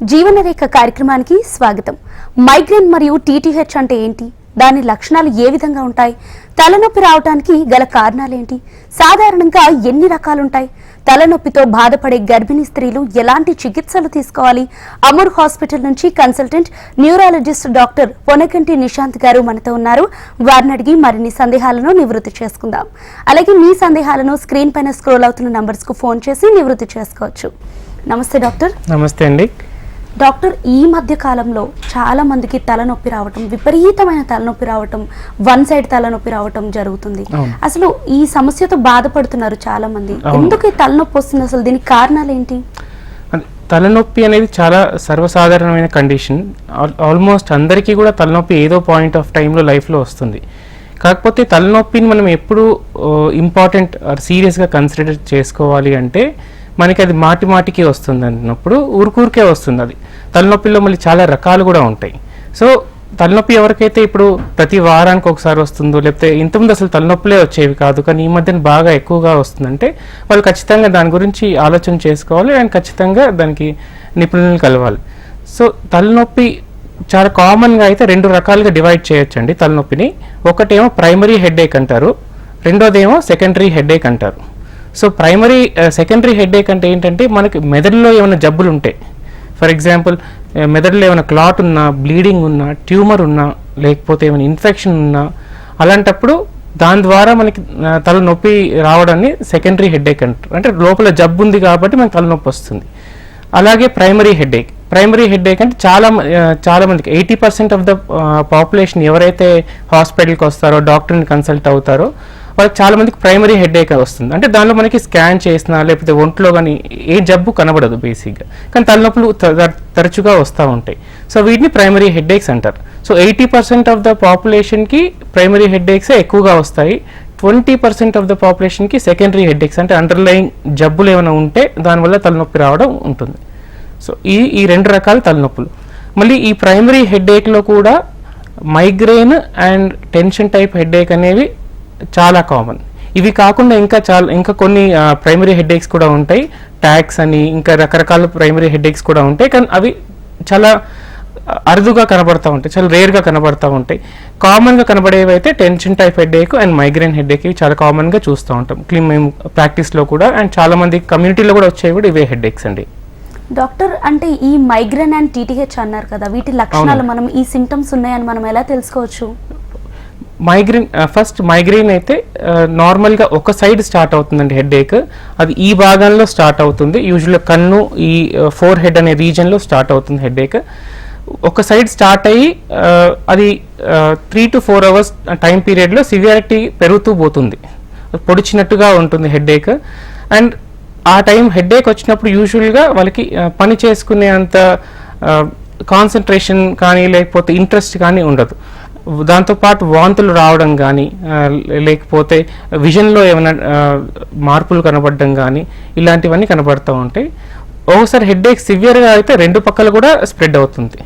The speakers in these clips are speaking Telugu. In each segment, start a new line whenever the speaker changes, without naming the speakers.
జీవనరేఖ కార్యక్రమానికి స్వాగతం. మైగ్రేన్ మరియు టీటీహెచ్ అంటే ఏంటి? దాని లక్షణాలు ఏ విధంగా ఉంటాయి? తలనొప్పి రావడానికి గల కారణాలేంటి? సాధారణంగా ఎన్ని రకాలుంటాయి? తలనొప్పితో బాధపడే గర్భిణీ స్త్రీలు ఎలాంటి చికిత్సలు తీసుకోవాలి? అమర్ హాస్పిటల్ నుంచి consultant neurologist doctor Ponakanti Nishant గారు మనతో ఉన్నారు. వారిని అడిగి మరిన్ని సందేహాలను నివృత్తి చేసుకుందాం. అలాగే మీ సందేహాలను స్క్రీన్ పైన స్క్రోల్ అవుతున్న నంబర్స్ కు ఫోన్ చేసి నివృత్తి చేసుకోవచ్చు. నమస్తే డాక్టర్.
నమస్తే అండి
డాక్టర్. ఈ మధ్య కాలంలో చాలా మందికి తలనొప్పి రావటం, విపరీతమైన తలనొప్పి రావటం, వన్ సైడ్ తలనొప్పి రావటం జరుగుతుంది. అసలు ఈ సమస్యతో బాధపడుతున్నారు చాలా మంది. ఎందుకు ఈ తలనొప్పి వస్తుంది? అసలు దీనికి కారణాలు ఏంటి?
తలనొప్పి అనేది చాలా సర్వసాధారణమైన కండిషన్. ఆల్మోస్ట్ అందరికీ కూడా తలనొప్పి ఏదో పాయింట్ ఆఫ్ టైంలో లైఫ్లో వస్తుంది. కాకపోతే తలనొప్పిని మనం ఎప్పుడు ఇంపార్టెంట్ సీరియస్గా కన్సిడర్ చేసుకోవాలి అంటే మనకి అది మాటికి వస్తుంది అన్నప్పుడు ఊరికే వస్తుంది. అది తలనొప్పిలో మళ్ళీ చాలా రకాలు కూడా ఉంటాయి. సో తలనొప్పి ఎవరికైతే ఇప్పుడు ప్రతి వారానికి ఒకసారి వస్తుందో, లేకపోతే ఇంతకుముందు అసలు తలనొప్పులే వచ్చేవి కాదు కానీ ఈ మధ్యన బాగా ఎక్కువగా వస్తుందంటే వాళ్ళు ఖచ్చితంగా దాని గురించి ఆలోచన చేసుకోవాలి అండ్ ఖచ్చితంగా దానికి నిపుణులను కలవాలి. సో తలనొప్పి చాలా కామన్గా అయితే రెండు రకాలుగా డివైడ్ చేయొచ్చండి తలనొప్పిని. ఒకటేమో ప్రైమరీ హెడేక్ అంటారు, రెండోదేమో సెకండరీ హెడేక్ అంటారు. సో సెకండరీ హెడేక్ అంటే ఏంటంటే మనకి మెదడులో ఏమైనా జబ్బులు ఉంటాయి. ఫర్ ఎగ్జాంపుల్ మెదడులో ఏమైనా క్లాట్ ఉన్నా, బ్లీడింగ్ ఉన్నా, ట్యూమర్ ఉన్నా, లేకపోతే ఏమైనా ఇన్ఫెక్షన్ ఉన్నా, అలాంటప్పుడు దాని ద్వారా మనకి తలనొప్పి రావడాన్ని సెకండరీ హెడేక్ అంటారు. అంటే లోపల జబ్బు ఉంది కాబట్టి మనకి తలనొప్పి వస్తుంది. అలాగే ప్రైమరీ హెడేక్ అంటే చాలా మందికి 80% ఆఫ్ ద పాపులేషన్ ఎవరైతే హాస్పిటల్కి వస్తారో, డాక్టర్ని కన్సల్ట్ అవుతారో వాళ్ళకి చాలా మందికి ప్రైమరీ హెడేక్ వస్తుంది. అంటే దానిలో మనకి స్కాన్ చేసినా లేకపోతే ఒంట్లో కానీ ఏ జబ్బు కనబడదు బేసిక్గా, కానీ తలనొప్పులు తరచుగా వస్తూ ఉంటాయి. సో వీటిని ప్రైమరీ హెడేక్స్ అంటారు. సో 80% ఆఫ్ ద పాపులేషన్కి ప్రైమరీ హెడేక్సే ఎక్కువగా వస్తాయి. 20% ఆఫ్ ద పాపులేషన్కి సెకండరీ హెడేక్స్ అంటే అండర్లయింగ్ జబ్బులు ఏమైనా ఉంటే దానివల్ల తలనొప్పి రావడం ఉంటుంది. సో ఈ రెండు రకాల తలనొప్పులు. మళ్ళీ ఈ ప్రైమరీ హెడేక్లో కూడా migraine and tension type headache అనేవి చాలా కామన్. ఇవి కాకుండా ఇంకా కొన్ని ప్రైమరీ హెడేక్స్ కూడా ఉంటాయి. ట్యాక్స్ అని ఇంకా రకరకాల ప్రైమరీ హెడేక్స్ కూడా ఉంటాయి, కానీ అవి చాలా అరుదుగా కనబడతా ఉంటాయి, చాలా రేర్గా కనబడతా ఉంటాయి. కామన్గా కనబడేవి అయితే tension type headache and migraine headache ఇవి చాలా కామన్గా చూస్తూ ఉంటాం మేము ప్రాక్టీస్లో కూడా. అండ్ చాలా మంది కమ్యూనిటీలో కూడా వచ్చేవి కూడా ఇవే హెడేక్స్ అండి.
డాక్టర్, అంటే ఈ మైగ్రేన్ అండ్ టీటీహెచ్ అన్నారు కదా, వీటి లక్షణాలు మనం ఈ సింప్టమ్స్ ఉన్నాయని మనం ఎలా తెలుసుకోవచ్చు?
మైగ్రేన్ అయితే నార్మల్గా ఒక సైడ్ స్టార్ట్ అవుతుందండి హెడేక్. అది ఈ భాగంలో స్టార్ట్ అవుతుంది. యూజువల్గా కన్ను, ఈ ఫోర్ హెడ్ అనే రీజన్లో స్టార్ట్ అవుతుంది హెడేక్. ఒక సైడ్ స్టార్ట్ అయ్యి అది 3 to 4 hours టైం పీరియడ్లో సివియారిటీ పెరుగుతూ పోతుంది, పొడిచినట్టుగా ఉంటుంది హెడేక్. అండ్ ఆ టైం హెడేక్ వచ్చినప్పుడు యూజువల్గా వాళ్ళకి పని చేసుకునే అంత కాన్సన్ట్రేషన్ కానీ లేకపోతే ఇంట్రెస్ట్ కానీ ఉండదు. దాంతోపాటు వాంతులు రావడం కానీ లేకపోతే విజన్లో ఏమైనా మార్పులు కనబడడం కానీ ఇలాంటివన్నీ కనబడుతూ ఉంటాయి. ఒకసారి హెడేక్ సివియర్గా అయితే రెండు పక్కలు కూడా స్ప్రెడ్ అవుతుంది.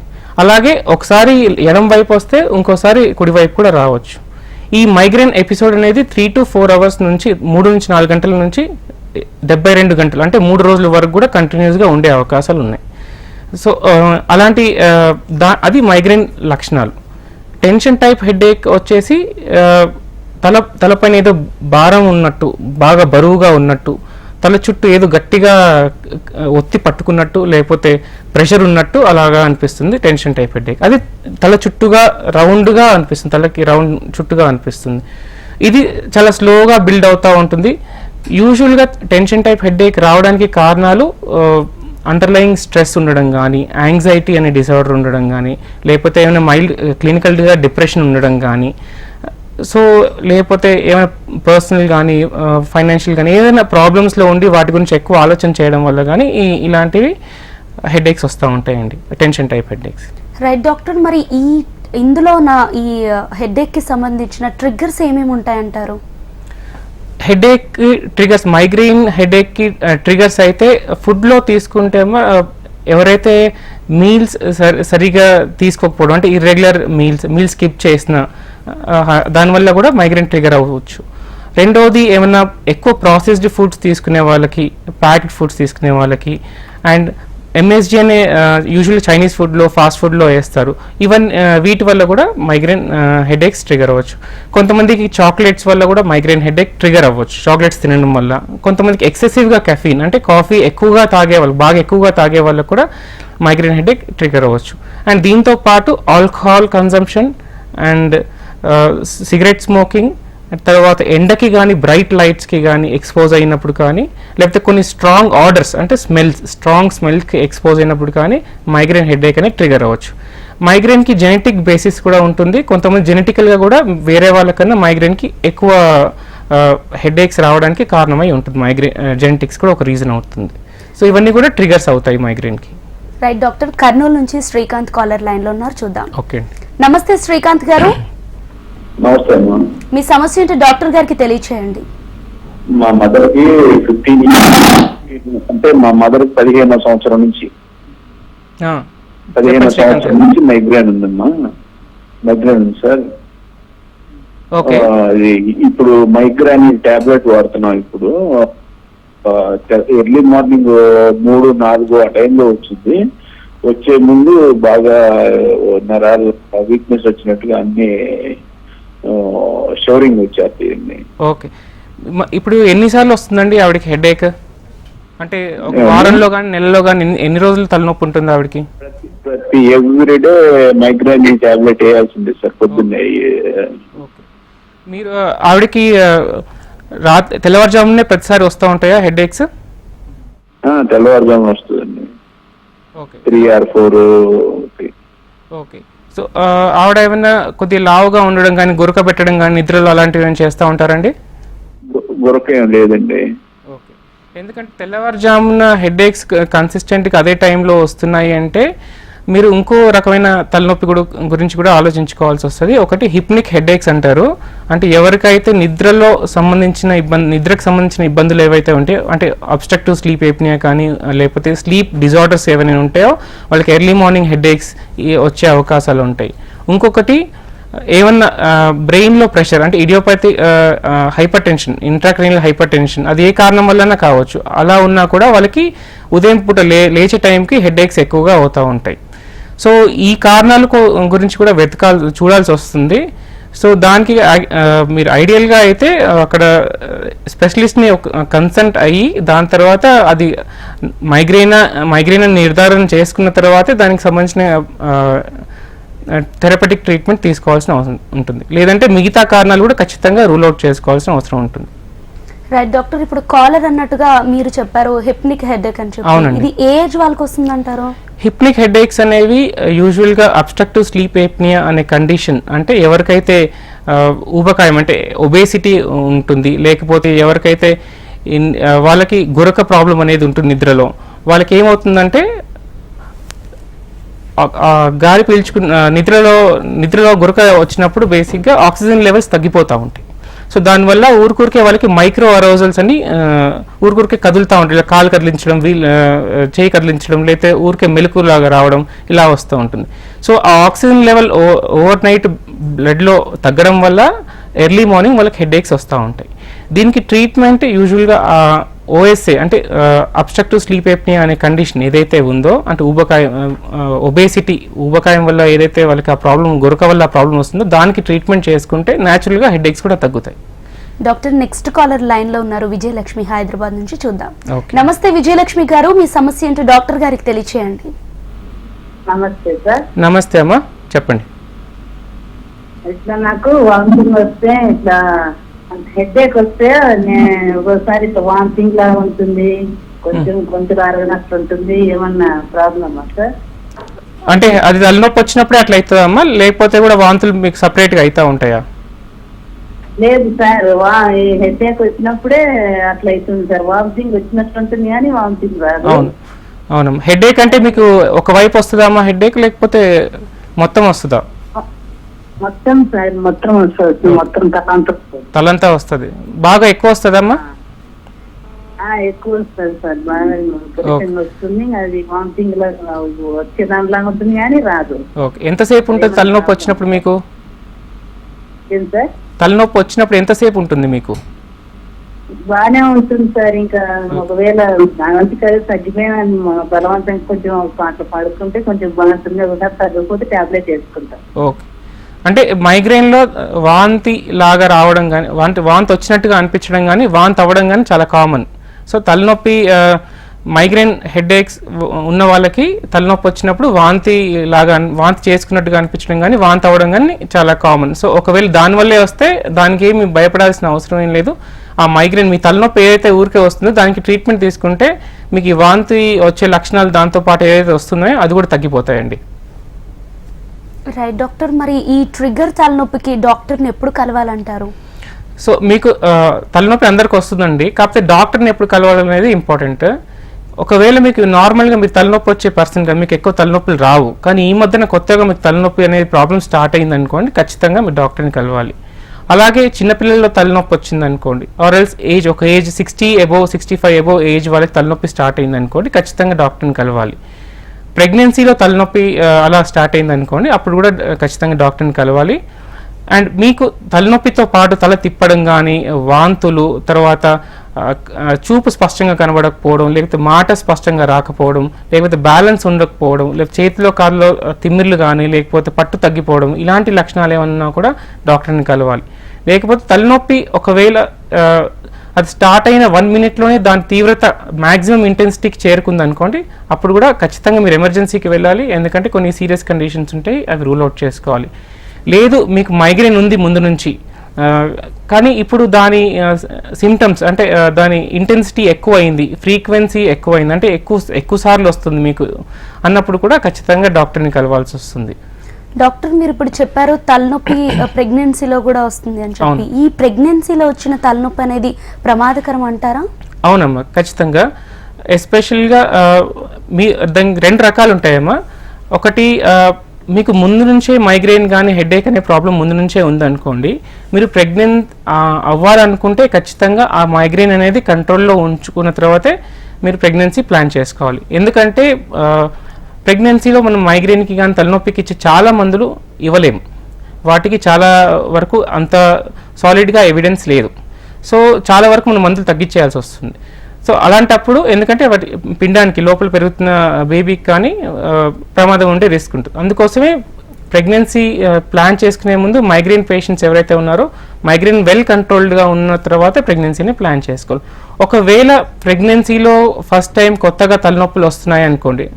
అలాగే ఒకసారి ఎడం వైపు వస్తే ఇంకోసారి కుడివైపు కూడా రావచ్చు. ఈ మైగ్రేన్ ఎపిసోడ్ అనేది 3 to 4 hours నుంచి 3 నుంచి 4 గంటల నుంచి 72 గంటలు అంటే 3 రోజుల వరకు కూడా కంటిన్యూస్గా ఉండే అవకాశాలు ఉన్నాయి. సో అలాంటి అది మైగ్రేన్ లక్షణాలు. టెన్షన్ టైప్ హెడేక్ వచ్చేసి తలపైన ఏదో భారం ఉన్నట్టు, బాగా బరువుగా ఉన్నట్టు, తల చుట్టూ ఏదో గట్టిగా ఒత్తి పట్టుకున్నట్టు లేకపోతే ప్రెషర్ ఉన్నట్టు అలాగా అనిపిస్తుంది టెన్షన్ టైప్ హెడేక్. అది తల చుట్టూగా రౌండ్గా అనిపిస్తుంది, తలకి రౌండ్ చుట్టూగా అనిపిస్తుంది. ఇది చాలా స్లోగా బిల్డ్ అవుతూ ఉంటుంది. యూజువల్గా టెన్షన్ టైప్ హెడేక్ రావడానికి కారణాలు అండర్లయింగ్ స్ట్రెస్ ఉండడం కానీ, యాంగ్జైటీ అనే డిసార్డర్ ఉండడం కానీ, లేకపోతే ఏమైనా మైల్డ్ క్లినికల్గా డిప్రెషన్ ఉండడం కానీ, సో లేకపోతే ఏమైనా పర్సనల్ కానీ ఫైనాన్షియల్ కానీ ఏదైనా ప్రాబ్లమ్స్లో ఉండి వాటి గురించి ఎక్కువ ఆలోచన చేయడం వల్ల కానీ ఇలాంటివి హెడేక్స్ వస్తూ ఉంటాయండి, tension type headaches.
Right doctor, మరి ఇందులో ఈ హెడేక్కి సంబంధించిన ట్రిగ్గర్స్ ఏమేమి ఉంటాయంటారు?
హెడేక్ ట్రిగర్స్, మైగ్రేన్ హెడేక్కి ట్రిగర్స్ అయితే ఫుడ్లో తీసుకుంటేమో ఎవరైతే మీల్స్ సరిగా తీసుకోకపోవడం, అంటే ఇర్రెగ్యులర్ మీల్స్ స్కిప్ చేసిన దానివల్ల కూడా మైగ్రేన్ ట్రిగర్ అవ్వచ్చు. రెండోది ఏమన్నా ఎక్కువ ప్రాసెస్డ్ ఫుడ్స్ తీసుకునే వాళ్ళకి, ప్యాక్డ్ ఫుడ్స్ తీసుకునే వాళ్ళకి, అండ్ ఎంఎస్జీ అనే యూజువల్లీ చైనీస్ ఫుడ్లో ఫాస్ట్ ఫుడ్లో వేస్తారు. ఈవెన్ వీటి వల్ల కూడా మైగ్రేన్ హెడేక్స్ ట్రిగర్ అవ్వచ్చు. కొంతమందికి చాక్లెట్స్ వల్ల కూడా మైగ్రేన్ హెడేక్ ట్రిగర్ అవ్వచ్చు, చాక్లెట్స్ తినడం వల్ల. కొంతమందికి ఎక్సెసివ్గా కెఫీన్ అంటే కాఫీ ఎక్కువగా తాగే వాళ్ళు, బాగా ఎక్కువగా తాగే వాళ్ళకు కూడా మైగ్రేన్ హెడేక్ ట్రిగర్ అవ్వచ్చు. అండ్ దీంతో పాటు alcohol consumption and cigarette smoking, తర్వాత ఎండకి కానీ బ్రైట్ లైట్స్కి కానీ ఎక్స్పోజ్ అయినప్పుడు కానీ, లేకపోతే కొన్ని స్ట్రాంగ్ ఆర్డర్స్ అంటే స్ట్రాంగ్ స్మెల్కి ఎక్స్పోజ్ అయినప్పుడు కానీ మైగ్రేన్ హెడేక్ అనేది ట్రిగర్ అవ్వచ్చు. మైగ్రేన్కి జెనెటిక్ బేసిస్ కూడా ఉంటుంది. కొంతమంది జెనెటికల్గా కూడా వేరే వాళ్ళకన్నా మైగ్రేన్కి ఎక్కువ హెడేక్స్ రావడానికి కారణమై ఉంటుంది. మైగ్రేన్ జెనెటిక్స్ కూడా ఒక రీజన్ అవుతుంది. సో ఇవన్నీ కూడా ట్రిగర్స్ అవుతాయి మైగ్రేన్కి.
రైట్ డాక్టర్, కర్నూలు నుంచి శ్రీకాంత్ కాలర్ లైన్లో ఉన్నారు, చూద్దాం.
ఓకే,
నమస్తే శ్రీకాంత్ గారు.
నమస్తే అమ్మా.
మీ సమస్య ఏంటో డాక్టర్ గారికి తెలియచేయండి.
మా మదర్ కి 15 అంటే మా మదర్ 15వ సంవత్సరం నుంచి 15వ సంవత్సరం నుంచి మైగ్రేన్ ఉందమ్మా. మైగ్రేన్ ఉంది సార్. ఇప్పుడు మైగ్రేన్ టాబ్లెట్ వాడుతున్నాం. ఇప్పుడు ఎర్లీ మార్నింగ్ 3-4 ఆ టైంలో వచ్చింది. వచ్చే ముందు బాగా నరాలు వీక్నెస్ వచ్చినట్టుగా అన్ని షోరింగ్ వచ్చేది.
ఓకే, ఇప్పుడు ఎన్నిసార్లు వస్తుందండి ఆవిడకి హెడేక్? అంటే ఒక వారంలో కానీ నెలలో కానీ ఎన్ని రోజులు తలనొప్పి ఉంటుంది ఆవిడకి?
ప్రతి ఎవ్రీడే మైగ్రేన్ టాబ్లెట్ వేయాల్సిందే సార్ పొద్దున్నే.
మీరు ఆవిడకి తెల్లవారుజామునే ప్రతిసారి వస్తూ ఉంటాయా హెడేక్స్?
తెల్లవారుజామున వస్తుందండి. 3 or 4.
ఓకే, సో ఆవిడ ఏమైనా కొద్దిగా లావుగా ఉండడం కానీ, గురక పెట్టడం కానీ, నిద్రలో అలాంటివి ఏమైనా చేస్తూ ఉంటారండి?
గురక ఏం లేదండి.
ఓకే, ఎందుకంటే తెల్లవారుజామున హెడేక్స్ కన్సిస్టెంట్గా అదే టైంలో వస్తున్నాయి అంటే మీరు ఇంకో రకమైన తలనొప్పి గురించి కూడా ఆలోచించుకోవాల్సి వస్తుంది. ఒకటి హిప్నిక్ హెడేక్స్ అంటారు. అంటే ఎవరికైతే నిద్రకు సంబంధించిన ఇబ్బందులు ఏవైతే ఉంటాయో, అంటే అబ్స్ట్రక్టివ్ స్లీప్ ఎప్నియా కానీ లేకపోతే స్లీప్ డిజార్డర్స్ ఏవైనా ఉంటాయో వాళ్ళకి ఎర్లీ మార్నింగ్ హెడేక్స్ వచ్చే అవకాశాలు ఉంటాయి. ఇంకొకటి ఏమన్నా బ్రెయిన్లో ప్రెషర్ అంటే idiopathy hypertension, intracranial hypertension, అది ఏ కారణం వల్లనా కావచ్చు. అలా ఉన్నా కూడా వాళ్ళకి ఉదయం పూట లేచే టైంకి హెడేక్స్ ఎక్కువగా అవుతూ ఉంటాయి. సో ఈ కారణాల గురించి కూడా చూడాల్సి వస్తుంది. సో దానికి మీరు ఐడియల్గా అయితే అక్కడ స్పెషలిస్ట్ని కన్సల్ట్ అయ్యి దాని తర్వాత అది మైగ్రేన్ నిర్ధారణ చేసుకున్న తర్వాతే దానికి సంబంధించిన థెరపటిక్ ట్రీట్మెంట్ తీసుకోవాల్సిన అవసరం ఉంటుంది. లేదంటే మిగతా కారణాలు కూడా ఖచ్చితంగా రూల్ అవుట్ చేసుకోవాల్సిన అవసరం ఉంటుంది.
రైట్ డాక్టర్, ఇప్పుడు కాలర్ అన్నట్టుగా మీరు చెప్పారు హిప్నిక్ హెడేక్ అని చెప్పి, ఇది ఏ ఏజ్ వాళ్ళకి వస్తుంది అంటారు?
హిప్నిక్ హెడేక్స్ అనేవి యూజువల్గా అబ్స్ట్రక్టివ్ స్లీప్ ఎప్నియా అనే కండిషన్. అంటే ఎవరికైతే ఊబకాయం అంటే ఒబేసిటీ ఉంటుంది, లేకపోతే ఎవరికైతే వాళ్ళకి గురక ప్రాబ్లం అనేది ఉంటుంది నిద్రలో, వాళ్ళకి ఏమవుతుందంటే గాలి పీల్చుకున్న నిద్రలో గురక వచ్చినప్పుడు బేసిక్గా ఆక్సిజన్ లెవెల్స్ తగ్గిపోతూ ఉంటాయి. సో దానివల్ల ఊరికూరికే వాళ్ళకి మైక్రో అరోజల్స్ అని ఊరికూరికే కదులుతూ ఉంటాయి. ఇలా కాలు కదిలించడం, చేయి కదిలించడం, లేకపోతే ఊరికే మెలకులాగా రావడం ఇలా వస్తూ ఉంటుంది. సో ఆ ఆక్సిజన్ లెవెల్ ఓవర్ నైట్ బ్లడ్లో తగ్గడం వల్ల ఎర్లీ మార్నింగ్ వాళ్ళకి హెడేక్స్ వస్తూ ఉంటాయి. దీనికి ట్రీట్మెంట్ యూజువల్గా ఓఎస్ఏ అంటే అబ్స్ట్రక్టివ్ స్లీప్ ఎప్నియా అనే కండిషన్ ఏదైతే ఉందో, అంటే ఒబేసిటీ ఊబకాయం వల్ల ఏదైతే వాళ్ళకి ఆ ప్రాబ్లం, గురక వల్ల ఆ ప్రాబ్లం వస్తుందో దానికి ట్రీట్మెంట్ చేసుకుంటే న్యాచురల్గా హెడేక్స్ కూడా తగ్గుతాయి.
డాక్టర్, నెక్స్ట్ కాలర్ లైన్ లో ఉన్నారు విజయలక్ష్మి, హైదరాబాద్ నుంచి, చూద్దాం. నమస్తే విజయలక్ష్మి గారు, మీ సమస్య ఏంటో డాక్టర్ గారికి తెలియచేయండి.
నమస్తే సార్.
నమస్తే అమ్మా, చెప్పండి.
ఇట్లా నాకు వామిటింగ్ వస్తే, ఇట్లా హెడేక్ వస్తే ఒకసారి ఇట్లా వామిటింగ్ లాగా ఉంటుంది, కొంచెం అరగనట్లు ఉంటుంది. ఏమన్నా ప్రాబ్లమా సార్?
అంటే అది తలనొప్పి వచ్చినప్పుడే అట్లా అవుతుందమ్మా, లేకపోతే కూడా వాంతులు మీకు సపరేట్గా అవుతా ఉంటాయా?
లేదు సార్, హెడేక్ వచ్చినప్పుడే అట్లా అవుతుంది సార్. వామిటింగ్ వచ్చినట్టు ఉంటుంది కానీ వామిటింగ్ రాదు.
అవునమ్మా. హెడేక్ అంటే మీకు ఒకవైపు వస్తుందమ్మా హెడేక్, లేకపోతే మొత్తం వస్తుందా?
మొత్తం సార్, మొత్తం వస్తుంది. మొత్తం
తలంతా వస్తుంది. బాగా ఎక్కువ వస్తుందమ్మా?
ఎక్కువ వస్తుంది సార్, బాగా వస్తుంది. అది వామిటింగ్ లాగా వచ్చే దానిలాగా ఉంటుంది కానీ రాదు.
ఓకే, ఎంతసేపు ఉంటుంది తలనొప్పి వచ్చినప్పుడు మీకు?
ఏం సార్?
తలనొప్పి వచ్చినప్పుడు ఎంతసేపు ఉంటుంది మీకు?
బాగానే ఉంటుంది సార్. ఇంకా ఒకవేళ దాని తగ్గిపోయిన బలవంతంగా కొంచెం అట్లా పడుకుంటే కొంచెం బలవంతంగా కూడా తగ్గకపోతే టాబ్లెట్ వేసుకుంటాం.
ఓకే, అంటే మైగ్రేన్లో వాంతి లాగా రావడం కానీ వాంతి వచ్చినట్టుగా అనిపించడం కానీ వాంతి అవ్వడం కానీ చాలా కామన్. సో తలనొప్పి మైగ్రేన్ హెడేక్స్ ఉన్న వాళ్ళకి తలనొప్పి వచ్చినప్పుడు వాంతి చేసుకున్నట్టుగా అనిపించడం కానీ వాంతి అవ్వడం కానీ చాలా కామన్. సో ఒకవేళ దానివల్లే వస్తే దానికి ఏమి భయపడాల్సిన అవసరం ఏం లేదు. ఆ మైగ్రేన్ మీ తలనొప్పి ఏదైతే ఊరికే వస్తుందో దానికి ట్రీట్మెంట్ తీసుకుంటే మీకు ఈ వాంతి వచ్చే లక్షణాలు దాంతోపాటు ఏదైతే వస్తున్నాయో అది కూడా తగ్గిపోతాయండి.
రైట్ డాక్టర్, మరి ఈ ట్రిగ్గర్ తలనొప్పికి డాక్టర్ని ఎప్పుడు కలవాలంటారు?
సో మీకు తలనొప్పి అందరికి వస్తుందండి, కాకపోతే డాక్టర్ని ఎప్పుడు కలవాలనేది ఇంపార్టెంట్. ఒకవేళ మీకు నార్మల్గా మీరు తలనొప్పి వచ్చే పర్సన్ మీకు ఎక్కువ తలనొప్పులు రావు, కానీ ఈ మధ్యన కొత్తగా మీకు తలనొప్పి అనేది ప్రాబ్లం స్టార్ట్ అయింది అనుకోండి, ఖచ్చితంగా మీరు డాక్టర్ని కలవాలి. అలాగే చిన్నపిల్లల్లో తలనొప్పి వచ్చింది అనుకోండి, ఆర్ ఎల్స్ ఒక ఏజ్ 60 అబోవ్ 65 అబోవ్ ఏజ్ వాళ్ళకి తలనొప్పి స్టార్ట్ అయింది అనుకోండి, ఖచ్చితంగా డాక్టర్ని కలవాలి. ప్రెగ్నెన్సీలో తలనొప్పి అలా స్టార్ట్ అయింది అనుకోండి, అప్పుడు కూడా ఖచ్చితంగా డాక్టర్ని కలవాలి. అండ్ మీకు తలనొప్పితో పాటు తల తిప్పడం కానీ, వాంతులు, తర్వాత చూపు స్పష్టంగా కనబడకపోవడం, లేకపోతే మాట స్పష్టంగా రాకపోవడం, లేకపోతే బ్యాలెన్స్ ఉండకపోవడం, లేకపోతే చేతిలో కాళ్ళలో తిమ్మిర్లు కానీ, లేకపోతే పట్టు తగ్గిపోవడం, ఇలాంటి లక్షణాలు ఏమన్నా కూడా డాక్టర్ని కలవాలి. లేకపోతే తలనొప్పి ఒకవేళ అది స్టార్ట్ అయిన 1 minute-లోనే దాని తీవ్రత మ్యాక్సిమం ఇంటెన్సిటీకి చేరుకుంది అనుకోండి, అప్పుడు కూడా ఖచ్చితంగా మీరు ఎమర్జెన్సీకి వెళ్ళాలి. ఎందుకంటే కొన్ని సీరియస్ కండిషన్స్ ఉంటాయి, అవి రూల్ అవుట్ చేసుకోవాలి. లేదు మీకు మైగ్రేన్ ఉంది ముందు నుంచి, కానీ ఇప్పుడు దాని సిమ్టమ్స్ అంటే దాని ఇంటెన్సిటీ ఎక్కువ అయింది, ఫ్రీక్వెన్సీ ఎక్కువ అయింది, అంటే ఎక్కువ సార్లు వస్తుంది మీకు అన్నప్పుడు కూడా ఖచ్చితంగా డాక్టర్ని కలవాల్సి వస్తుంది.
డాక్టర్, మీరు ఇప్పుడు చెప్పారు తలనొప్పి ప్రెగ్నెన్సీలో కూడా వస్తుంది అని చెప్పి, ఈ ప్రెగ్నెన్సీలో వచ్చిన తలనొప్పి అనేది ప్రమాదకరం అంటారా?
అవునమ్మా, ఖచ్చితంగా. ఎస్పెషల్గా దానికి 2 రకాలు ఉంటాయమ్మా. ఒకటి, మీకు ముందు నుంచే మైగ్రేన్ కానీ హెడేక్ అనే ప్రాబ్లం ముందు నుంచే ఉందనుకోండి, మీరు ప్రెగ్నెంట్ అవ్వాలనుకుంటే ఖచ్చితంగా ఆ మైగ్రేన్ అనేది కంట్రోల్లో ఉంచుకున్న తర్వాతే మీరు ప్రెగ్నెన్సీ ప్లాన్ చేసుకోవాలి. ఎందుకంటే ప్రెగ్నెన్సీలో మనం మైగ్రేన్కి కానీ తలనొప్పికి ఇచ్చే చాలా మందులు ఇవ్వలేము, వాటికి చాలా వరకు అంత సాలిడ్గా ఎవిడెన్స్ లేదు. సో చాలా వరకు మనం మందులు తగ్గించేయాల్సి వస్తుంది. సో అలాంటప్పుడు ఎందుకంటే వాటి పిండానికి లోపల పెరుగుతున్న బేబీకి కానీ ప్రమాదం ఉండే రిస్క్ ఉంటుంది. అందుకోసమే ప్రెగ్నెన్సీ ప్లాన్ చేసుకునే ముందు మైగ్రేన్ పేషెంట్స్ ఎవరైతే ఉన్నారో మైగ్రేన్ వెల్ కంట్రోల్డ్గా ఉన్న తర్వాత ప్రెగ్నెన్సీని ప్లాన్ చేసుకోవాలి. ఒకవేళ ప్రెగ్నెన్సీలో ఫస్ట్ టైం కొత్తగా తలనొప్పులు వస్తున్నాయి అనుకోండి,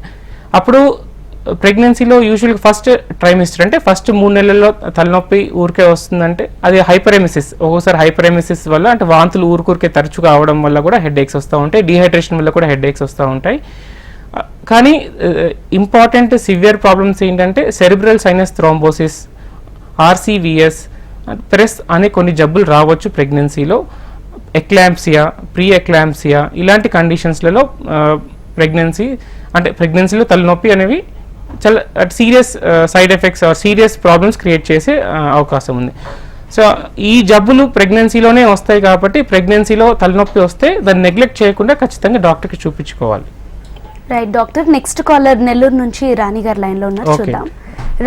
అప్పుడు ప్రెగ్నెన్సీలో యూజువల్గా ఫస్ట్ ట్రైమిస్టర్ అంటే ఫస్ట్ 3 నెలల్లో తలనొప్పి ఊరికే వస్తుందంటే అది హైపరెమిసిస్. ఒక్కోసారి హైపరెమిసిస్ వల్ల అంటే వాంతులు ఊరికే తరచుగా అవడం వల్ల కూడా హెడేక్స్ వస్తూ ఉంటాయి, డీహైడ్రేషన్ వల్ల కూడా హెడేక్స్ వస్తూ ఉంటాయి. కానీ ఇంపార్టెంట్ సివియర్ ప్రాబ్లమ్స్ ఏంటంటే సెరిబ్రల్ సైనస్ థ్రోంబోసిస్, ఆర్సీవీఎస్, ప్రెస్ అనే కొన్ని జబ్బులు రావచ్చు ప్రెగ్నెన్సీలో. ఎక్లాంప్సియా, ప్రీ ఎక్లాంప్సియా ఇలాంటి కండిషన్స్లలో ప్రెగ్నెన్సీలో తలనొప్పి అనేవి చాలా serious side effects serious problems create చేసే అవకాశం ఉంది. సో ఈ జబ్బులు ప్రెగ్నెన్సీలోనే వస్తాయి కాబట్టి ప్రెగ్నెన్సీలో తలనొప్పి వస్తే దాన్ని నెగ్లెక్ట్ చేయకుండా ఖచ్చితంగా డాక్టర్కి చూపించుకోవాలి.
Right doctor, next caller Nellore నుంచి రాణి గారు లైన్లో ఉన్నారు, చూద్దాం.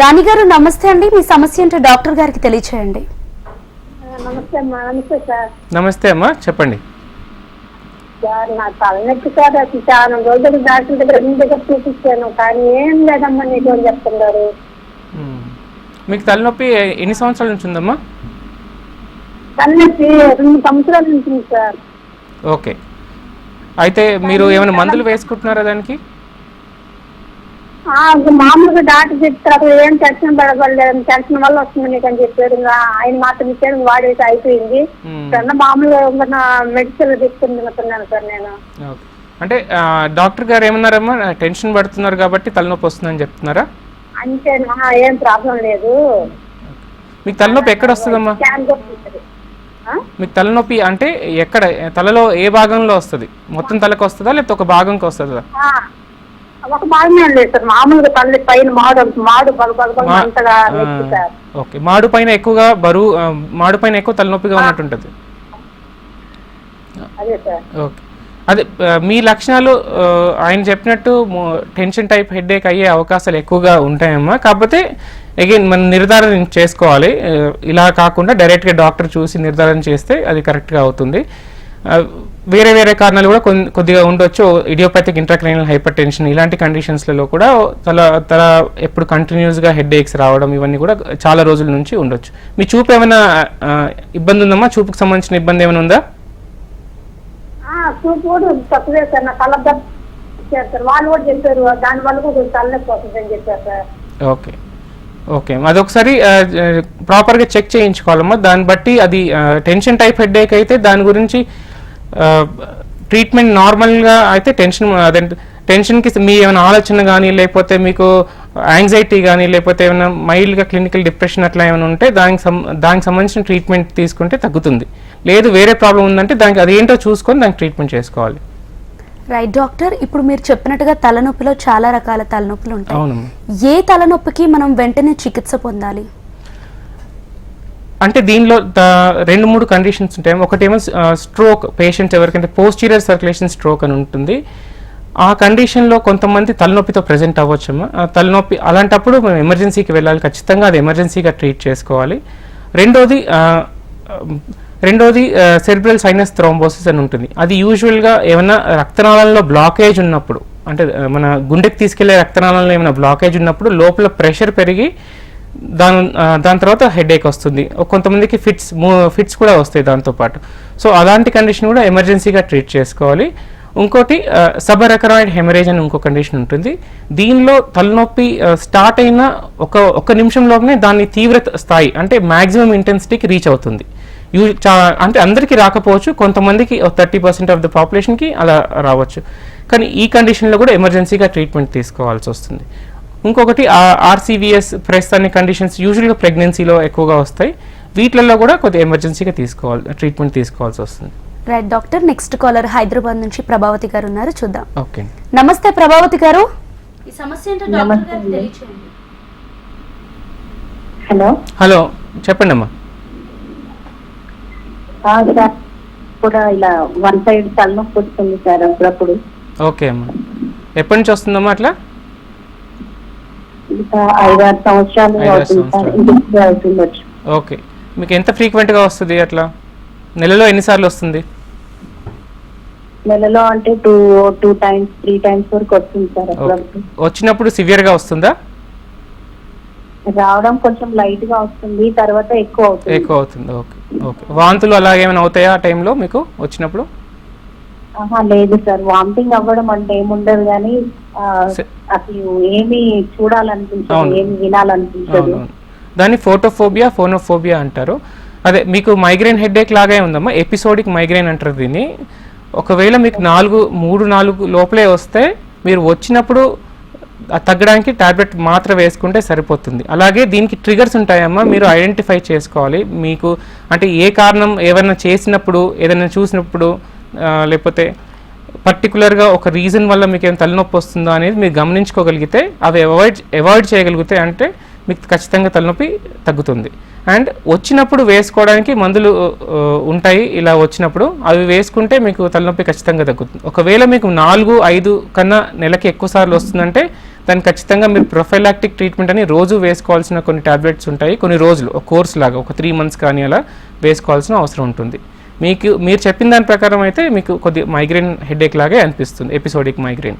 రాణి గారు నమస్తే అండి, మీ సమస్య ఏంటో డాక్టర్ గారికి తెలియచేయండి.
నమస్తే అమ్మా, చెప్పండి.
సార్ నా తలనొప్పి సార్, అసలు చాలా రోజులు డాక్టర్ దగ్గర చూపించాను, కానీ ఏం లేదమ్మా నీకు అని చెప్తున్నారు.
మీకు తలనొప్పి ఎన్ని సంవత్సరాల నుంచి ఉందమ్మా?
తలనొప్పి 2 సంవత్సరాల నుంచి ఉంది సార్.
ఓకే, అయితే మీరు ఏమైనా మందులు వేసుకుంటున్నారా దానికి?
మామూలుగా డాక్టర్ చెప్తారు ఏం టెన్షన్ పడగలేదు, టెన్షన్ వల్ల వస్తుంది నీకు అని చెప్పారు. ఆయన మాత్రం ఇచ్చారు, వాడేసి అయిపోయింది. మామూలుగా మెడిసిన్ తీసుకుంటున్నాను సార్ నేను.
అంటే డాక్టర్ గారు ఏమన్నారమ్మా, టెన్షన్ పడుతున్నారు కాబట్టి తలనొప్పి వస్తుందని చెప్తున్నారా?
అంటే ఏం ప్రాబ్లం లేదు.
మీకు తలనొప్పి ఎక్కడ వస్తుందమ్మా? మీకు తలనొప్పి అంటే ఎక్కడ, తలలో ఏ భాగంలో వస్తుంది? మొత్తం తలకు వస్తుందా లేకపోతే ఒక భాగంకి వస్తుందా?
ఒక భాగమే లేదు సార్, మామూలుగా తల్లి పైన మాడు
ఓకే, మాడు పైన ఎక్కువగా బరువు, మాడు పైన ఎక్కువ తలనొప్పిగా ఉన్నట్టుంటది. ఓకే, అదే మీ లక్షణాలు ఆయన చెప్పినట్టు టెన్షన్ టైప్ హెడేక్ అయ్యే అవకాశాలు ఎక్కువగా ఉంటాయమ్మా. కాకపోతే అగైన్ మనం నిర్ధారణ చేసుకోవాలి, ఇలా కాకుండా డైరెక్ట్గా డాక్టర్ చూసి నిర్ధారణ చేస్తే అది కరెక్ట్గా అవుతుంది. వేరే వేరే కారణాలు కూడా కొద్దిగా ఉండొచ్చు. ఇడియోపాథిక్ ఇంట్రాక్రైనల్ హైపర్ టెన్షన్ ఇలాంటి కండిషన్స్లలో కూడా తల ఎప్పుడు కంటిన్యూస్గా హెడ్ ఏక్స్ రావడం ఇవన్నీ కూడా చాలా రోజుల నుంచి ఉండొచ్చు. మీ చూపు ఏమైనా ఇబ్బంది ఉందమ్మా? చూపుకు సంబంధించిన ఇబ్బంది ఏమైనా ఉందా?
చూపు కూడా తక్కువే సార్, నా కళ్ళ సార్ వాళ్ళు కూడా చెప్పారు దానివల్ల కూడా తలనొప్పి వస్తుంది అని చెప్పారు సార్.
ఓకే ఓకే, అదొకసారి ప్రాపర్గా చెక్ చేయించుకోవాలమ్మా. దాన్ని బట్టి అది టెన్షన్ టైప్ హెడ్ ఏక్ అయితే దాని గురించి ట్రీట్మెంట్ నార్మల్గా అయితే టెన్షన్కి మీ ఏమైనా ఆలోచన కానీ లేకపోతే మీకు యాంగ్జైటీ కానీ లేకపోతే ఏమైనా మైల్డ్గా క్లినికల్ డిప్రెషన్ అట్లా ఏమైనా ఉంటే దానికి సంబంధించిన ట్రీట్మెంట్ తీసుకుంటే తగ్గుతుంది. లేదు వేరే ప్రాబ్లం ఉందంటే దానికి అదేంటో చూసుకొని దానికి ట్రీట్మెంట్ చేసుకోవాలి.
రైట్ డాక్టర్, ఇప్పుడు మీరు చెప్పినట్టుగా తలనొప్పిలో చాలా రకాల తలనొప్పులు ఉంటాయి.
అవునమ్మా.
ఏ తలనొప్పికి మనం వెంటనే చికిత్స పొందాలి?
అంటే దీనిలో 2-3 కండిషన్స్ ఉంటాయి. ఒకటేమో స్ట్రోక్, పేషెంట్స్ ఎవరికంటే పోస్టీరియర్ సర్క్యులేషన్ స్ట్రోక్ అని ఉంటుంది. ఆ కండిషన్లో కొంతమంది తలనొప్పితో ప్రజెంట్ అవ్వచ్చమ్మా. తలనొప్పి అలాంటప్పుడు మేము ఎమర్జెన్సీకి వెళ్ళాలి, ఖచ్చితంగా అది ఎమర్జెన్సీగా ట్రీట్ చేసుకోవాలి. రెండోది సెరిబ్రల్ సైనస్ థ్రోంబోసిస్ అని ఉంటుంది. అది యూజువల్గా ఏమైనా రక్తనాళాల్లో బ్లాకేజ్ ఉన్నప్పుడు, అంటే మన గుండెకి తీసుకెళ్లే రక్తనాళాల్లో ఏమైనా బ్లాకేజ్ ఉన్నప్పుడు లోపల ప్రెషర్ పెరిగి దాని తర్వాత హెడ్ ఏక్ వస్తుంది. కొంతమందికి ఫిట్స్ కూడా వస్తాయి దాంతోపాటు. సో అలాంటి కండిషన్ కూడా ఎమర్జెన్సీగా ట్రీట్ చేసుకోవాలి. ఇంకోటి సబరకరాయిడ్ హెమరేజ్ అని ఇంకో కండిషన్ ఉంటుంది. దీనిలో తలనొప్పి స్టార్ట్ అయిన ఒక నిమిషంలోనే దాని తీవ్రత స్థాయి అంటే మ్యాక్సిమం ఇంటెన్సిటీకి రీచ్ అవుతుంది. అంటే అందరికీ రాకపోవచ్చు, కొంతమందికి 30% ఆఫ్ ద పాపులేషన్కి అలా రావచ్చు. కానీ ఈ కండిషన్లో కూడా ఎమర్జెన్సీగా ట్రీట్మెంట్ తీసుకోవాల్సి వస్తుంది. ఇంకొకటి ఆర్సీవీఎస్ ప్రెస్ అనే కండిషన్స్ యూజువల్గా ప్రెగ్నెన్సీలో ఎక్కువగా వస్తాయి. వీటిలలో కూడా కొద్దిగా ఎమర్జెన్సీగా ట్రీట్మెంట్ తీసుకోవాల్సి వస్తుంది.
Right doctor, next caller Hyderabad నుంచి ప్రభావతి గారు ఉన్నారు, చూద్దాం.
ఓకే,
నమస్తే ప్రభావతి గారు. ఈ సమస్య ఏంటో డాక్టర్ గారికి తెలియచేయండి.
హలో, చెప్పండి అమ్మా.
సార్ కూడా ఇలా వన్ సైడ్ తలనొప్పి వస్తుంది సార్ అప్పుడప్పుడు.
ఓకే అమ్మా, ఎప్పటి నుంచి వస్తుందమ్మా అట్లా?
5-6 సంవత్సరాలు అవుతుంది.
ఓకే, మీకు ఎంత ఫ్రీక్వెంట్గా వస్తుంది అట్లా? నెలలో ఎన్నిసార్లు వస్తుంది?
నెలలో అంటే 2 times 3 times వరకు వస్తుంది సార్ అప్పుడప్పుడు.
వచ్చినప్పుడు సివియర్గా వస్తుందా?
రావడం కొంచెం లైట్ గా వస్తుంది, తర్వాత ఎక్కువ అవుతుంది.
ఓకే ఓకే, వాంతులు అలాగేమైనా అవుతాయా ఆ టైంలో మీకు వచ్చినప్పుడు?
లేదు సార్, వామిటింగ్ అవ్వడం అంటే ఏముండదు, కానీ అసలు ఏమి చూడాలనిపించదు, ఏమి వినాలనిపించదు.
దాన్ని ఫోనోఫోబియా అంటారు. అదే మీకు మైగ్రేన్ హెడేక్ లాగే ఉందమ్మా, ఎపిసోడిక్ మైగ్రేన్ అంటారు దీన్ని. ఒకవేళ మీకు 3-4 లోపలే వస్తే మీరు వచ్చినప్పుడు తగ్గడానికి టాబ్లెట్ మాత్రం వేసుకుంటే సరిపోతుంది. అలాగే దీనికి ట్రిగర్స్ ఉంటాయమ్మా, మీరు ఐడెంటిఫై చేసుకోవాలి. మీకు అంటే ఏ కారణం ఏమైనా చేసినప్పుడు, ఏదైనా చూసినప్పుడు, లేకపోతే పర్టికులర్గా ఒక రీజన్ వల్ల మీకు ఏమైనా తలనొప్పి వస్తుందో అనేది మీరు గమనించుకోగలిగితే, అవి అవాయిడ్ చేయగలిగితే అంటే మీకు ఖచ్చితంగా తలనొప్పి తగ్గుతుంది. అండ్ వచ్చినప్పుడు వేసుకోవడానికి మందులు ఉంటాయి. ఇలా వచ్చినప్పుడు అవి వేసుకుంటే మీకు తలనొప్పి ఖచ్చితంగా తగ్గుతుంది. ఒకవేళ మీకు 4-5 కన్నా నెలకి ఎక్కువ సార్లు వస్తుందంటే దాన్ని ఖచ్చితంగా మీరు ప్రొఫైలాక్టిక్ ట్రీట్మెంట్ అని రోజు వేసుకోవాల్సిన కొన్ని టాబ్లెట్స్ ఉంటాయి. కొన్ని రోజులు ఒక కోర్స్ లాగా ఒక 3 months కానీ అలా వేసుకోవాల్సిన అవసరం ఉంటుంది. మీరు చెప్పిన దాని ప్రకారం అయితే మీకు కొద్ది మైగ్రేన్ హెడేక్ లాగే అనిపిస్తుంది, ఎపిసోడిక్ మైగ్రేన్.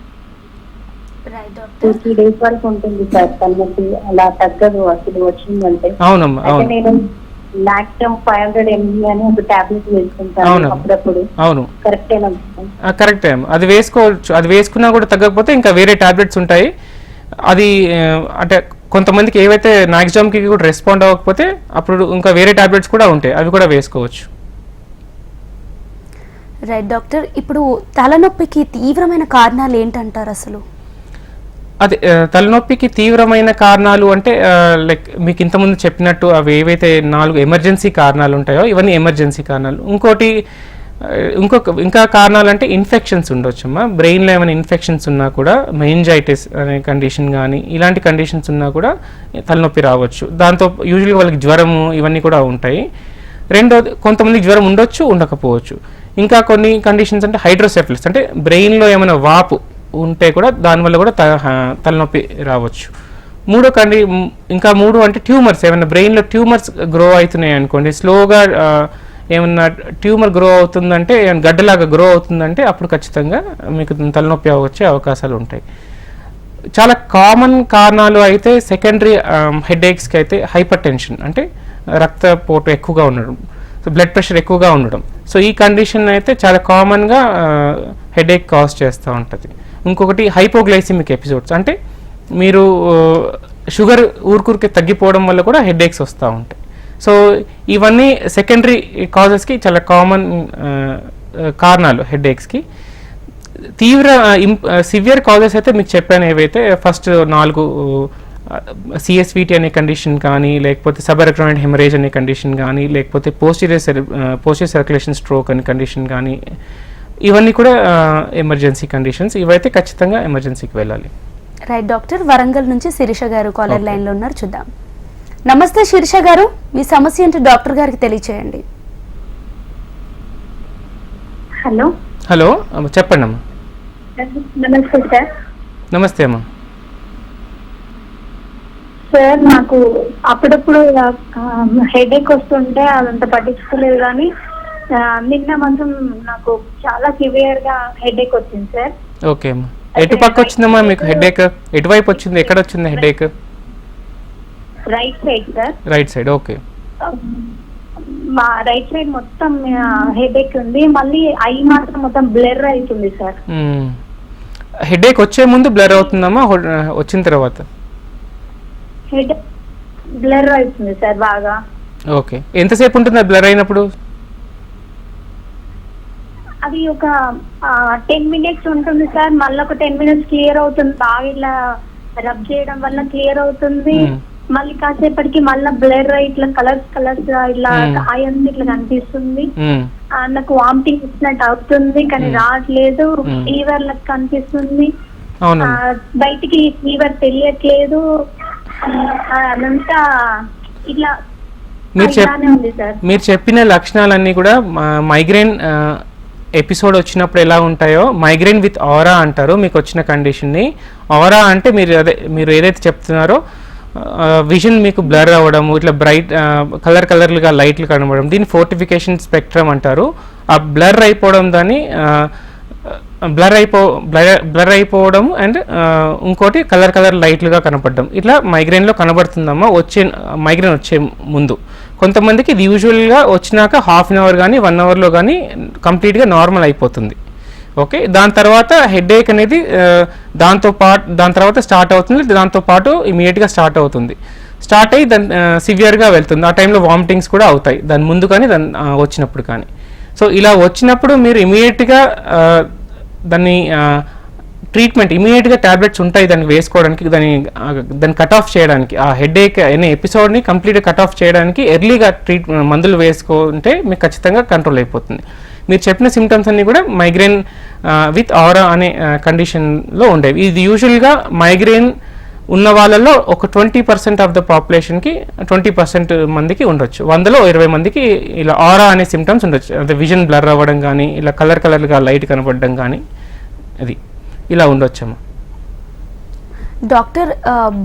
2-3 days వరకు ఉంటుంది సార్ తలనొప్పి, అలా తగ్గదు అసలు వచ్చిందంటే.
అవునమ్మా, అవును.
నేను లాక్టమ్ 500 mg అని ఒక టాబ్లెట్ వేసుకుంటాను అప్పుడప్పుడు.
అవును,
కరెక్టే.
అది వేసుకోవచ్చు. అది వేసుకున్నా కూడా తగ్గకపోతే ఇంకా వేరే టాబ్లెట్స్ ఉంటాయి. అది అంటే కొంతమందికి ఏవైతే నాక్సిజామ్కి కూడా రెస్పాండ్ అవ్వకపోతే అప్పుడు ఇంకా వేరే టాబ్లెట్స్ కూడా ఉంటాయి, అవి కూడా వేసుకోవచ్చు.
రైట్ డాక్టర్, ఇప్పుడు తలనొప్పికి తీవ్రమైన కారణాలు ఏంటంటారు అసలు?
అదే తలనొప్పికి తీవ్రమైన కారణాలు అంటే లైక్ మీకు ఇంతకుముందు చెప్పినట్టు అవి ఏవైతే 4 ఎమర్జెన్సీ కారణాలు ఉంటాయో ఇవన్నీ ఎమర్జెన్సీ కారణాలు. ఇంకా కారణాలు అంటే ఇన్ఫెక్షన్స్ ఉండొచ్చమ్మా. బ్రెయిన్లో ఏమైనా ఇన్ఫెక్షన్స్ ఉన్నా కూడా, మెనింజైటిస్ అనే కండిషన్ కానీ ఇలాంటి కండిషన్స్ ఉన్నా కూడా తలనొప్పి రావచ్చు. దాంతో యూజువల్గా వాళ్ళకి జ్వరము ఇవన్నీ కూడా ఉంటాయి. రెండోది, కొంతమందికి జ్వరం ఉండొచ్చు, ఉండకపోవచ్చు. ఇంకా కొన్ని కండిషన్స్ అంటే హైడ్రోసెఫలస్ అంటే బ్రెయిన్లో ఏమైనా వాపు ఉంటే కూడా దానివల్ల కూడా తలనొప్పి రావచ్చు. ఇంకా 3 అంటే ట్యూమర్స్, ఏమైనా బ్రెయిన్లో ట్యూమర్స్ గ్రో అవుతున్నాయి అనుకోండి, స్లోగా ఏమన్నా ట్యూమర్ గ్రో అవుతుందంటే, ఏమైనా గడ్డలాగా గ్రో అవుతుందంటే అప్పుడు ఖచ్చితంగా మీకు తలనొప్పి వచ్చే అవకాశాలు ఉంటాయి. చాలా కామన్ కారణాలు అయితే సెకండరీ హెడేక్స్కి అయితే హైపర్ టెన్షన్, అంటే రక్తపోటు ఎక్కువగా ఉండడం, సో బ్లడ్ ప్రెషర్ ఎక్కువగా ఉండడం. సో ఈ కండిషన్ అయితే చాలా కామన్గా హెడేక్ కాజ్ చేస్తూ ఉంటుంది. ఇంకొకటి హైపోగ్లైసిమిక్ ఎపిసోడ్స్, అంటే మీరు షుగర్ ఊరికే తగ్గిపోవడం వల్ల కూడా హెడేక్స్ వస్తూ ఉంటాయి. సో ఇవన్నీ సెకండరీ కాజెస్కి చాలా కామన్ కారణాలు హెడేక్స్కి. తీవ్ర సివియర్ కాజెస్ అయితే మీకు చెప్పాను ఏవైతే, ఫస్ట్ 4 CSVT అనే కండిషన్ కానీ, లేకపోతే సబరెక్టోనైట్ హెమరేజ్ అనే కండిషన్ కానీ, లేకపోతే పోస్టీరియర్ సర్క్యులేషన్ స్ట్రోక్ అనే కండిషన్ కానీ, ఇవన్నీ కూడా ఎమర్జెన్సీ కండిషన్స్. ఇవైతే ఖచ్చితంగా ఎమర్జెన్సీకి వెళ్ళాలి.
రైట్ డాక్టర్, వరంగల్ నుంచి శిరీష గారు కాలర్ లైన్లో ఉన్నారు, చూద్దాం. నమస్తే శిరీష గారు, మీ సమస్య ఏంటో డాక్టర్ గారికి తెలియచేయండి.
హలో
హలో, చెప్పండి అమ్మా.
నమస్తే సార్.
నమస్తే అమ్మా.
సార్ నాకు అప్పుడప్పుడు హెడేక్ వస్తుంటే అదంత పట్టించుకోలేదు, కానీ నిన్న మాత్రం నాకు చాలా సివియర్ గా హెడేక్ వచ్చింది సార్.
ఓకే అమ్మా, ఎటు పక్క వచ్చిందమ్మా మీకు హెడేక్? ఎటువైపు వచ్చింది, ఎక్కడ వచ్చింది headache?
Right side sir.
Right side, okay.
మా రైట్ సైడ్ మొత్తం హెడేక్ ఉంది, మళ్ళీ ఐ మాత్రం మొత్తం బ్లర్ అవుతుంది సార్.
హెడేక్ వచ్చే ముందు బ్లర్ అవుతుందమ్మా, వచ్చిన తర్వాత?
హెడ్ బ్లర్ అవుతుంది సార్ బాగా.
ఓకే, ఎంతసేపు ఉంటుంది బ్లర్ అయినప్పుడు?
అది ఒక 10 minutes ఉంటుంది సార్, మళ్ళీ ఒక 10 minutes క్లియర్ అవుతుంది. బాగా ఇలా రబ్ చేయడం వల్ల క్లియర్ అవుతుంది. మళ్ళీ కాసేపటికి మళ్ళీ బ్లర్ ఇట్లా కలర్స్ ఇట్లా అయ్యింది, ఇట్లా కనిపిస్తుంది. నాకు వామిటింగ్ ఇచ్చినట్టు అవుతుంది, కానీ రావట్లేదు. ఫీవర్ లెక్క కనిపిస్తుంది, బయటికి ఫీవర్ తెలియట్లేదు. అదంతా ఇట్లా
మీరు చెప్పిన లక్షణాలన్నీ కూడా మైగ్రేన్ ఎపిసోడ్ వచ్చినప్పుడు ఎలా ఉంటాయో, మైగ్రేన్ విత్ ఆరా అంటారు మీకు వచ్చిన కండిషన్ని. ఆరా అంటే మీరు ఏదైతే చెప్తున్నారో, విజన్ మీకు బ్లర్ అవ్వడము, ఇట్లా బ్రైట్ కలర్లుగా లైట్లు కనబడడం, దీన్ని ఫోర్టిఫికేషన్ స్పెక్ట్రమ్ అంటారు. ఆ బ్లర్ అయిపోవడం దాన్ని బ్లర్ అయిపోవడం అండ్ ఇంకోటి కలర్ లైట్లుగా కనపడడం, ఇట్లా మైగ్రేన్లో కనబడుతుందమ్మా మైగ్రేన్ వచ్చే ముందు. కొంతమందికి ఇది యూజువల్గా వచ్చినాక హాఫ్ అన్ అవర్ కానీ 1 అవర్లో కానీ కంప్లీట్గా నార్మల్ అయిపోతుంది. ఓకే, దాని తర్వాత హెడేక్ అనేది దాని తర్వాత స్టార్ట్ అవుతుంది, దాంతోపాటు ఇమీడియట్గా స్టార్ట్ అవుతుంది. స్టార్ట్ అయ్యి దాని సివియర్గా వెళ్తుంది. ఆ టైంలో వామిటింగ్స్ కూడా అవుతాయి, దాని ముందు కానీ వచ్చినప్పుడు కానీ. సో ఇలా వచ్చినప్పుడు మీరు ఇమీడియట్గా దాన్ని ట్రీట్మెంట్, ఇమీడియట్గా ట్యాబ్లెట్స్ ఉంటాయి దాన్ని వేసుకోవడానికి, దాన్ని కట్ ఆఫ్ చేయడానికి, ఆ హెడేక్ అనే ఎపిసోడ్ని కంప్లీట్గా కట్ ఆఫ్ చేయడానికి ఎర్లీగా మందులు వేసుకుంటే మీకు ఖచ్చితంగా కంట్రోల్ అయిపోతుంది. మీరు చెప్పిన సిమ్టమ్స్ అన్నీ కూడా మైగ్రేన్ విత్ ఆరా అనే కండిషన్లో ఉండేవి. ఇది యూజువల్గా మైగ్రేన్ ఉన్న వాళ్ళలో ఒక 20% ఆఫ్ ద పాపులేషన్కి 20% మందికి ఉండొచ్చు. 100లో 20 మందికి ఇలా ఆరా అనే సిమ్టమ్స్ ఉండొచ్చు. అంటే విజన్ బ్లర్ అవ్వడం కానీ, ఇలా కలర్గా లైట్ కనపడడం కానీ, అది ఇలా ఉండొచ్చమ్మా.
డాక్టర్,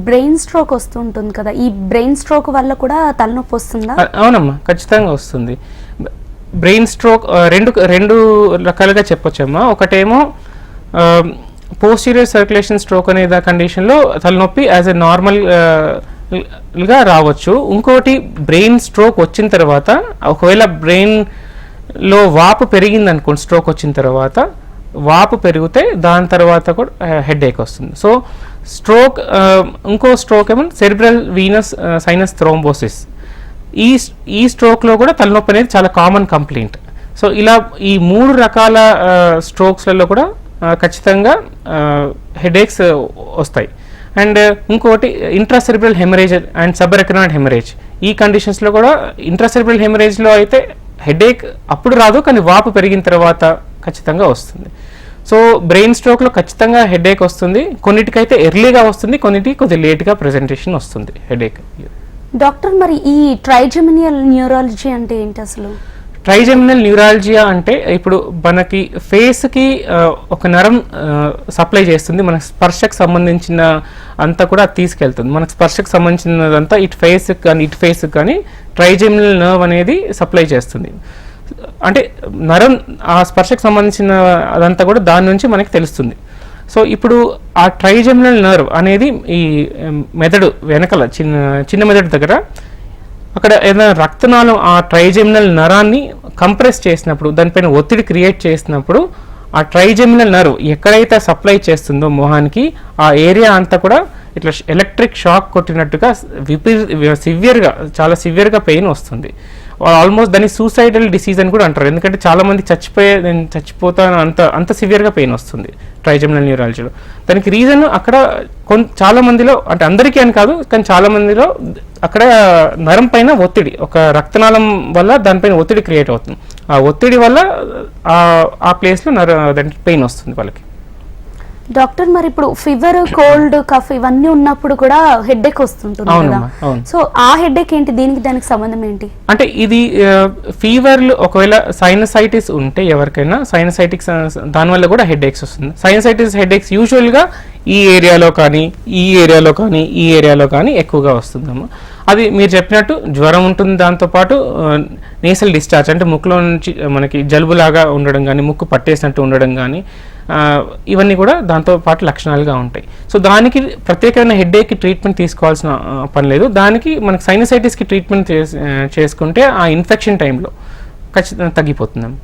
బ్రెయిన్ స్ట్రోక్ వస్తుంటుంది కదా, ఈ బ్రెయిన్ స్ట్రోక్ వల్ల కూడా తలనొప్పి వస్తుందా?
అవునమ్మా, ఖచ్చితంగా వస్తుంది. బ్రెయిన్ స్ట్రోక్ రెండు రకాలుగా చెప్పొచ్చమ్మా. ఒకటేమో పోస్టీరియర్ సర్క్యులేషన్ స్ట్రోక్ అనే కండిషన్లో తలనొప్పి యాజ్ ఎ నార్మల్గా రావచ్చు. ఇంకోటి బ్రెయిన్ స్ట్రోక్ వచ్చిన తర్వాత ఒకవేళ బ్రెయిన్లో వాపు పెరిగింది అనుకోండి, స్ట్రోక్ వచ్చిన తర్వాత వాపు పెరిగితే దాని తర్వాత కూడా హెడేక్ వస్తుంది. సో స్ట్రోక్, ఇంకో స్ట్రోక్ ఏమో సెరిబ్రల్ వీనస్ సైనస్ థ్రోంబోసిస్. ఈ స్ట్రోక్లో కూడా తలనొప్పి అనేది చాలా కామన్ కంప్లైంట్. సో ఇలా ఈ 3 రకాల స్ట్రోక్స్లలో కూడా ఖచ్చితంగా హెడేక్స్ వస్తాయి. అండ్ ఇంకోటి ఇంట్రాసెరిబ్రల్ హెమరేజ్ అండ్ సబరెక్టోనైట్ హెమరేజ్. ఈ కండిషన్స్లో కూడా ఇంట్రాసెరిబ్రల్ హెమరేజ్లో అయితే హెడేక్ అప్పుడు రాదు, కానీ వాపు పెరిగిన తర్వాత ఖచ్చితంగా వస్తుంది. సో బ్రెయిన్ స్ట్రోక్లో ఖచ్చితంగా హెడేక్ వస్తుంది. కొన్నిటికైతే ఎర్లీగా వస్తుంది, కొన్నిటికి కొద్దిగా లేట్గా ప్రెజెంటేషన్ వస్తుంది హెడేక్.
డాక్టర్, మరి ఈ ట్రైజెమినియల్ న్యూరాలజీ అంటే ఏంటి అసలు?
ట్రైజెమినల్ న్యూరాలజియా అంటే ఇప్పుడు మనకి ఫేస్కి ఒక నరం సప్లై చేస్తుంది, మన స్పర్శకు సంబంధించిన అంతా కూడా తీసుకెళ్తుంది. మనకు స్పర్శకు సంబంధించినదంతా ఇటు ఫేస్కి కానీ ట్రైజెమినల్ నర్వ్ అనేది సప్లై చేస్తుంది. అంటే నరం ఆ స్పర్శకు సంబంధించిన అదంతా కూడా దాని నుంచి మనకి తెలుస్తుంది. సో ఇప్పుడు ఆ ట్రైజెమినల్ నర్వ్ అనేది ఈ మెదడు వెనకల చిన్న మెదడు దగ్గర అక్కడ ఏదైనా రక్తనాళం ఆ ట్రైజెమినల్ నరాన్ని కంప్రెస్ చేసినప్పుడు, దానిపైన ఒత్తిడి క్రియేట్ చేసినప్పుడు ఆ ట్రైజెమినల్ నర్వ్ ఎక్కడైతే సప్లై చేస్తుందో మొహానికి ఆ ఏరియా అంతా కూడా ఇట్లా ఎలక్ట్రిక్ షాక్ కొట్టినట్టుగా సివియర్గా, చాలా సివియర్గా పెయిన్ వస్తుంది. ఆల్మోస్ట్ దాన్ని సూసైడల్ డిసీజ్ అని కూడా అంటారు, ఎందుకంటే చాలా మంది నేను చచ్చిపోతాను అంత సివియర్గా పెయిన్ వస్తుంది ట్రైజెమినల్ న్యూరాలజీలో. దానికి రీజన్ అక్కడ చాలా మందిలో, అంటే అందరికీ అని కాదు కానీ చాలా మందిలో అక్కడ నరం పైన ఒత్తిడి, ఒక రక్తనాళం వల్ల దానిపైన ఒత్తిడి క్రియేట్ అవుతుంది. ఆ ఒత్తిడి వల్ల ఆ ప్లేస్లో దానికి పెయిన్ వస్తుంది వాళ్ళకి.
డాక్టర్, మరి ఇప్పుడు ఫీవర్, కోల్డ్, కఫ్ ఇవన్నీ ఉన్నప్పుడు కూడా హెడేక్ వస్తుంటుంది కదా, సో ఆ హెడేక్ ఏంటి, దానికి సంబంధం ఏంటి? అంటే
ఇది ఫీవర్లు ఒకవేళ సైనసైటిస్ ఉంటే ఎవరికైనా సైనసైటిక్స్ దానివల్ల కూడా హెడేక్స్ వస్తుంది. సైనసైటిస్ హెడేక్స్ యూజువల్గా ఈ ఏరియాలో కానీ ఎక్కువగా వస్తుందమ్మా. అది మీరు చెప్పినట్టు జ్వరం ఉంటుంది, దాంతోపాటు నేసల్ డిశ్చార్జ్ అంటే ముక్కులో నుంచి మనకి జలుబులాగా ఉండడం కానీ, ముక్కు పట్టేసినట్టు ఉండడం కానీ, ఇవన్నీ కూడా దాంతో పాటు లక్షణాలుగా ఉంటాయి. సో దానికి ప్రత్యేకమైన హెడేక్కి ట్రీట్మెంట్ తీసుకోవాల్సిన పని లేదు. దానికి మనకి సైనసైటిస్కి ట్రీట్మెంట్ చేసుకుంటే ఆ ఇన్ఫెక్షన్ టైంలో ఖచ్చితంగా తగ్గిపోతుందమ్మా.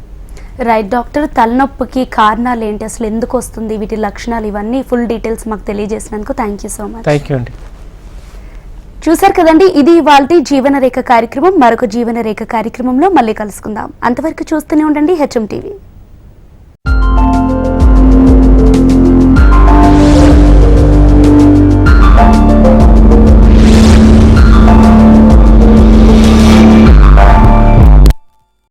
రైట్ డాక్టర్, తలనొప్పికి కారణాలు ఏంటి, అసలు ఎందుకు వస్తుంది, వీటి లక్షణాలు, ఇవన్నీ ఫుల్ డీటెయిల్స్ మాకు తెలియజేసినందుకు thank you so much.
Thank you అండి.
చూసారు కదండి, ఇది ఇవాల్టి జీవనరేఖ కార్యక్రమం. మరొక జీవనరేఖ కార్యక్రమంలో మళ్ళీ కలుసుకుందాం. అంతవరకు చూస్తూనే ఉండండి HM TV.